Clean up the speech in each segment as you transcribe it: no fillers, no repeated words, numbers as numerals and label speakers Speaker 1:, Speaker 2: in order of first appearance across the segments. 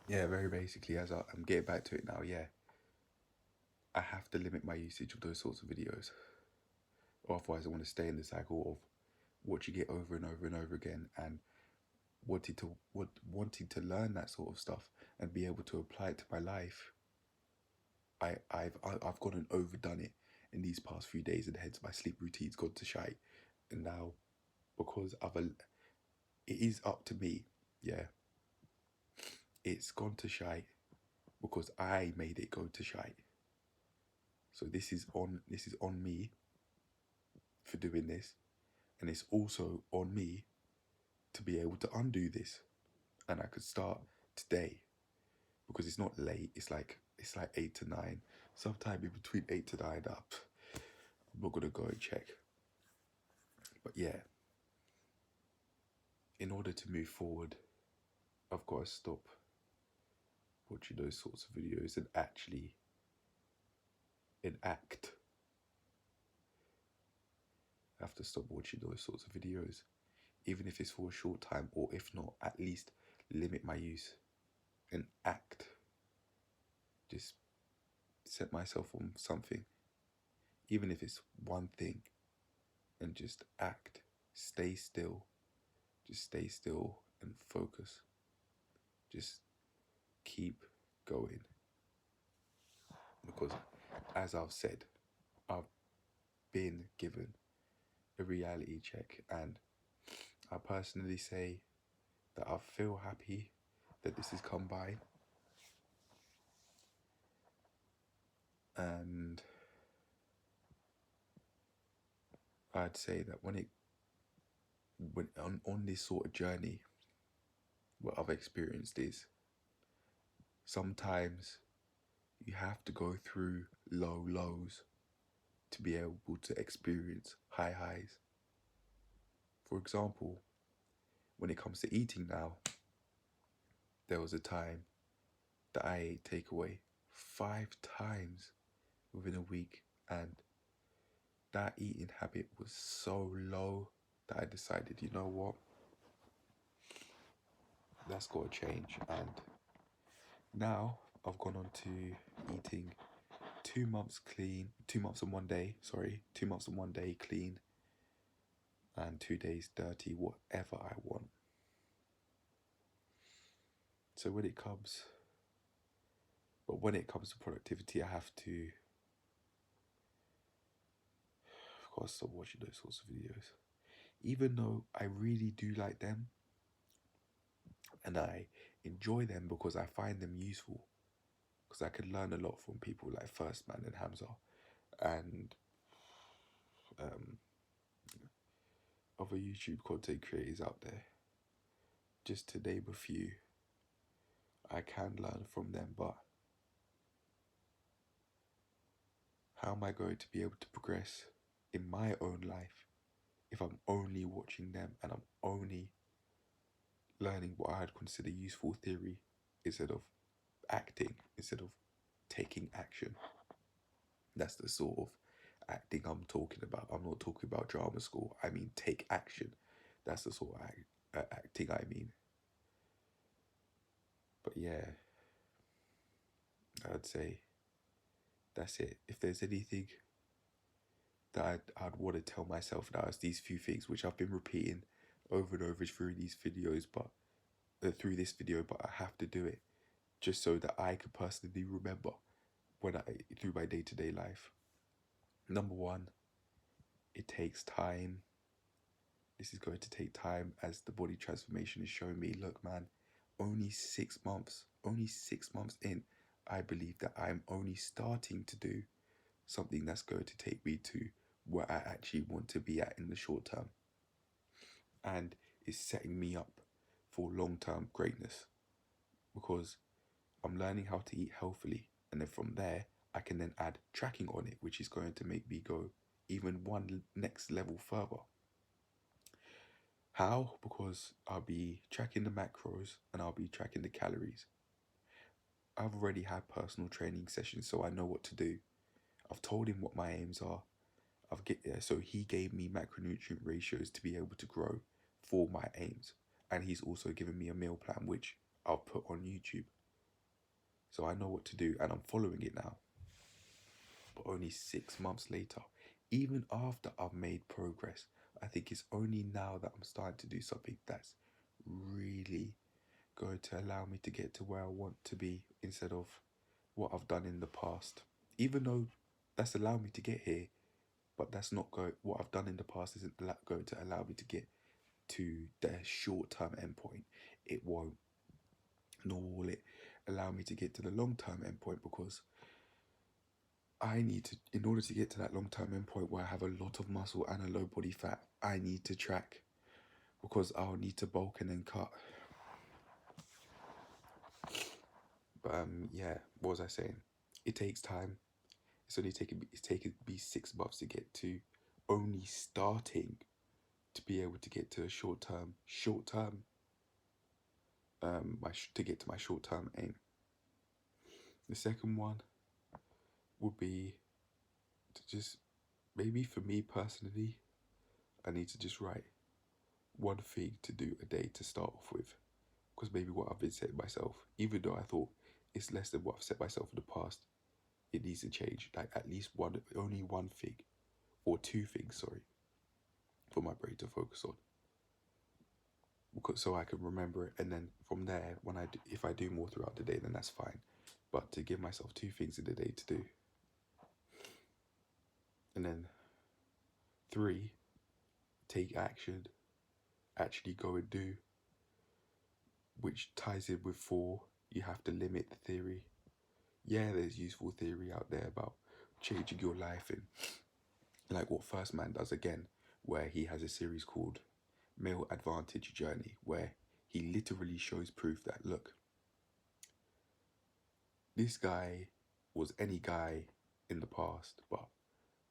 Speaker 1: yeah, very basically, as I'm getting back to it now, yeah, I have to limit my usage of those sorts of videos. Or otherwise, I want to stay in the cycle of watching it over and over and over again and wanting to learn that sort of stuff and be able to apply it to my life. I've gone and overdone it in these past few days, and hence my sleep routine's gone to shite. And now, because it is up to me, yeah, it's gone to shite because I made it go to shite. So this is on me for doing this, and it's also on me to be able to undo this. And I could start today because it's not late. It's like 8 to 9, sometime in between 8 to 9 up. I'm not gonna go and check, but yeah, in order to move forward, I've got to stop watching those sorts of videos and actually enact. I have to stop watching those sorts of videos, even if it's for a short time, or if not, at least limit my use and act. Just set myself on something, even if it's one thing, and just act. Stay still. Just stay still and focus. Just keep going. Because, as I've said, I've been given a reality check, and I personally say that I feel happy that this has come by. And I'd say that when on this sort of journey, what I've experienced is sometimes you have to go through low lows to be able to experience high highs. For example, when it comes to eating now, there was a time that I ate takeaway 5 times within a week, and that eating habit was so low that I decided, you know what, that's got to change. And now I've gone on to eating 2 months clean, 2 months and 1 day, 2 months and 1 day clean, and 2 days dirty, whatever I want. So when it comes to productivity, I have to, of course, stop watching those sorts of videos. Even though I really do like them and I enjoy them because I find them useful, because I can learn a lot from people like First Man and Hamza and um, other YouTube content creators out there. Just to name a few, I can learn from them, but how am I going to be able to progress in my own life if I'm only watching them and I'm only learning what I'd consider useful theory instead of acting, instead of taking action? That's the sort of acting I'm talking about. I'm not talking about drama school. I mean, take action. That's the sort of acting I mean. But yeah, I'd say that's it. If there's anything that I'd want to tell myself now, it's these few things which I've been repeating over and over through these videos, but through this video, but I have to do it just so that I can personally remember through my day-to-day life. Number one, it takes time. This is going to take time, as the body transformation is showing me. Look, man, only 6 months in, I believe that I'm only starting to do something that's going to take me to where I actually want to be at in the short term, and is setting me up for long-term greatness, because I'm learning how to eat healthily, and then from there I can then add tracking on it, which is going to make me go even one next level further. How? Because I'll be tracking the macros and I'll be tracking the calories. I've already had personal training sessions, so I know what to do. I've told him what my aims are. So he gave me macronutrient ratios to be able to grow for my aims, and he's also given me a meal plan which I'll put on YouTube. So I know what to do and I'm following it now. But only 6 months later, even after I've made progress, I think it's only now that I'm starting to do something that's really going to allow me to get to where I want to be instead of what I've done in the past. Even though that's allowed me to get here, but that's not what I've done in the past isn't going to allow me to get to the short-term endpoint. It won't. Nor will it allow me to get to the long-term endpoint, because I need to, in order to get to that long-term endpoint where I have a lot of muscle and a low body fat, I need to track, because I'll need to bulk and then cut. But yeah, what was I saying? It takes time. It's taken me 6 months to get to only starting to be able to get to a short term to get to my short term aim. The second one would be to just, maybe for me personally, I need to just write one thing to do a day to start off with, because maybe what I've been setting myself, even though I thought it's less than what I've set myself in the past, it needs to change. Like at least only one thing, or two things, sorry, for my brain to focus on, because so I can remember it, and then from there, if I do more throughout the day, then that's fine. But to give myself two things in the day to do, and then 3, take action, actually go and do, which ties in with 4, you have to limit the theory. Yeah, there's useful theory out there about changing your life, and like what First Man does again, where he has a series called Male Advantage Journey, where he literally shows proof that, look, this guy was any guy in the past, but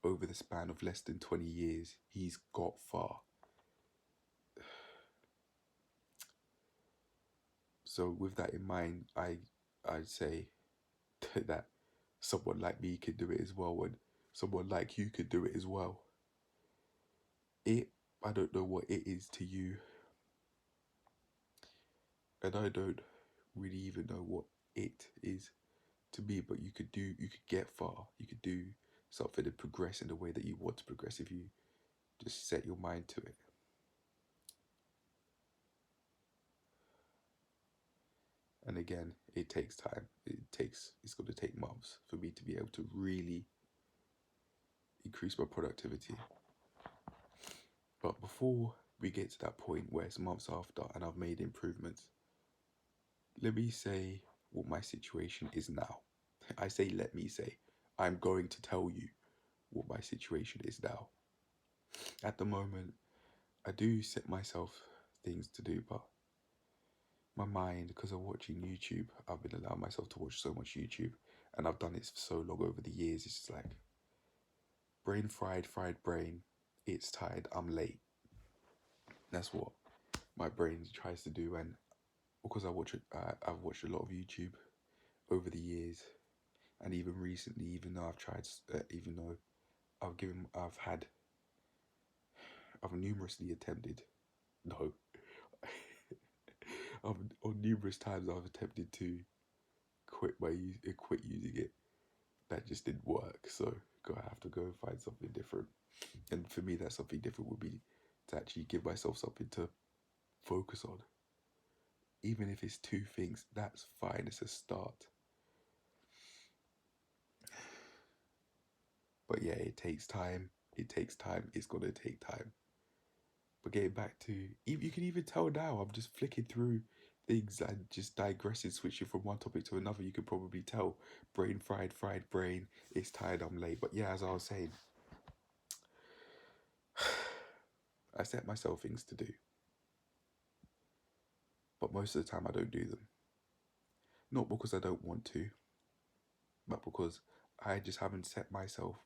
Speaker 1: over the span of less than 20 years, he's got far. So with that in mind, I'd say that someone like me could do it as well, and someone like you could do it as well. I don't know what it is to you, and I don't really even know what it is to me, but you could get far, you could do something and progress in the way that you want to progress if you just set your mind to it. And again, it takes time. It's going to take months for me to be able to really increase my productivity. But before we get to that point where it's months after and I've made improvements, let me say what my situation is now. I say, let me say, I'm going to tell you what my situation is now. At the moment, I do set myself things to do, but my mind, because of watching YouTube, I've been allowing myself to watch so much YouTube, and I've done it for so long over the years. It's just like fried brain. It's tired. I'm late. That's what my brain tries to do, and because I've watched a lot of YouTube over the years, and even recently, even though I've numerously attempted. No, on numerous times I've attempted to quit using it. That just didn't work. So I have to go and find something different. And for me, that something different would be to actually give myself something to focus on. Even if it's 2 things, that's fine. It's a start. But yeah, it takes time. It's going to take time. But getting back to, you can even tell now, I'm just flicking through things and just digressing, switching from one topic to another. You can probably tell, brain fried brain, it's tired, I'm late. But yeah, as I was saying, I set myself things to do, but most of the time I don't do them. Not because I don't want to, but because I just haven't set myself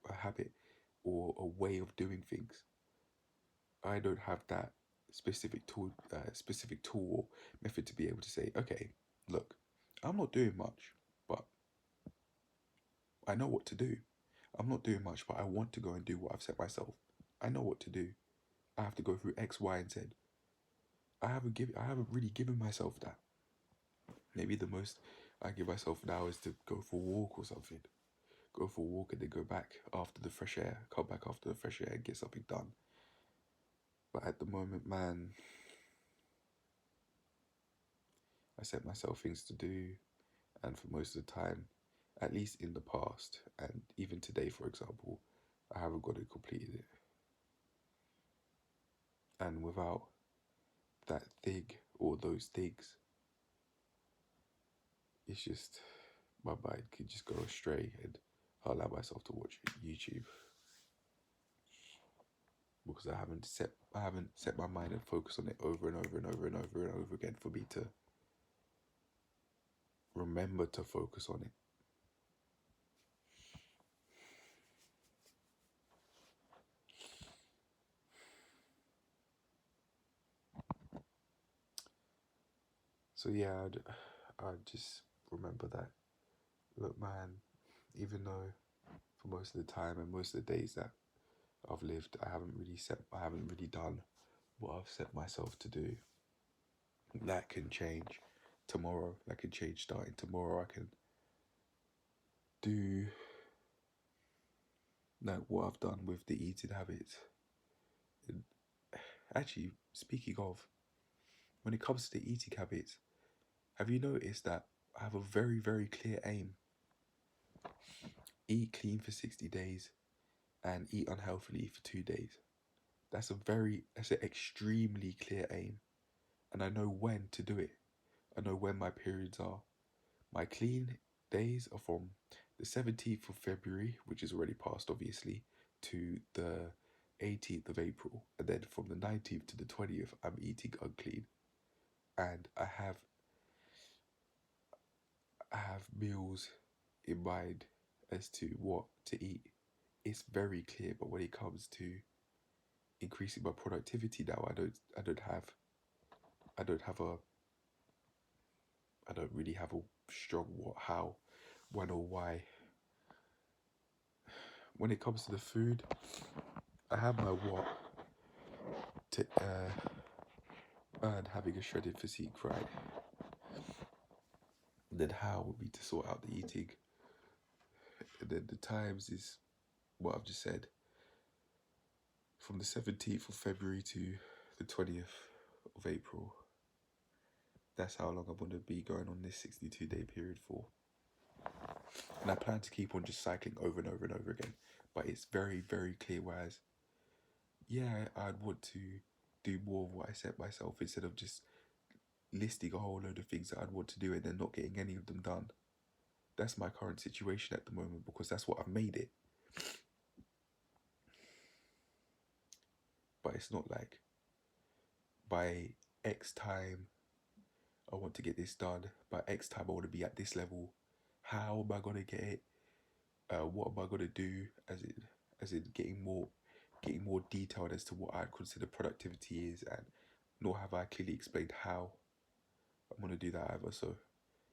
Speaker 1: a habit or a way of doing things. I don't have that specific tool or method to be able to say, okay, look, I'm not doing much, but I know what to do. I'm not doing much, but I want to go and do what I've set myself. I know what to do. I have to go through X, Y, and Z. I haven't really given myself that. Maybe the most I give myself now is to go for a walk or something. Go for a walk and then go back after the fresh air. Come back after the fresh air and get something done. But at the moment, man, I set myself things to do, and for most of the time, at least in the past, and even today, for example, I haven't got it completed it. And without that thing or those things, it's just my mind could just go astray, and I allow myself to watch YouTube because I haven't set my mind and focus on it over and over and over and over and over again for me to remember to focus on it. So yeah, I'd just remember that. Look, man, even though for most of the time and most of the days that I've lived, I haven't really done what I've set myself to do. That can change tomorrow. That can change starting tomorrow. I can do like what I've done with the eating habits. And actually, speaking of, when it comes to the eating habits, have you noticed that I have a very, very clear aim? Eat clean for 60 days and eat unhealthily for 2 days. That's an extremely clear aim. And I know when to do it. I know when my periods are. My clean days are from the 17th of February, which is already passed obviously, to the 18th of April. And then from the 19th to the 20th, I'm eating unclean. And I have meals in mind as to what to eat. It's very clear, but when it comes to increasing my productivity now, I don't really have a strong what, how, when or why. When it comes to the food, I have my what to earn having a shredded physique, right? And then how would be to sort out the eating. And then the times is what I've just said. From the 17th of February to the 20th of April. That's how long I'm going to be going on this 62-day period for. And I plan to keep on just cycling over and over and over again. But it's very, very clear, whereas, yeah, I'd want to do more of what I set myself instead of just listing a whole load of things that I'd want to do and then not getting any of them done. That's my current situation at the moment because that's what I've made it. But it's not like by X time I want to get this done. By X time I want to be at this level. How am I going to get it? What am I going to do as in getting more detailed as to what I consider productivity is, and nor have I clearly explained how I'm going to do that either. So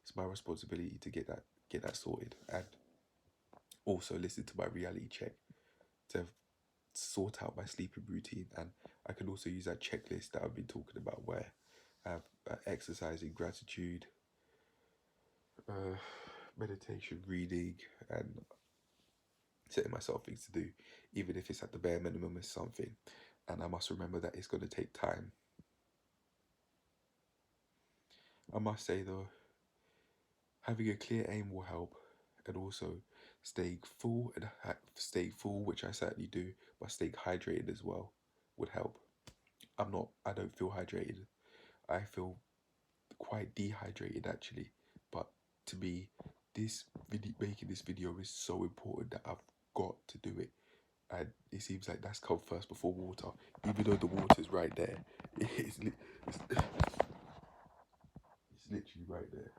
Speaker 1: it's my responsibility to get that sorted, and also listen to my reality check to sort out my sleeping routine. And I can also use that checklist that I've been talking about where I have exercising, gratitude, meditation, reading, and setting myself things to do, even if it's at the bare minimum is something. And I must remember that it's going to take time. I must say though, having a clear aim will help, and also staying full, which I certainly do, but staying hydrated as well would help. I don't feel hydrated. I feel quite dehydrated actually, but to me, making this video is so important that I've got to do it. And it seems like that's come first before water, even though the water's right there. It's literally right there.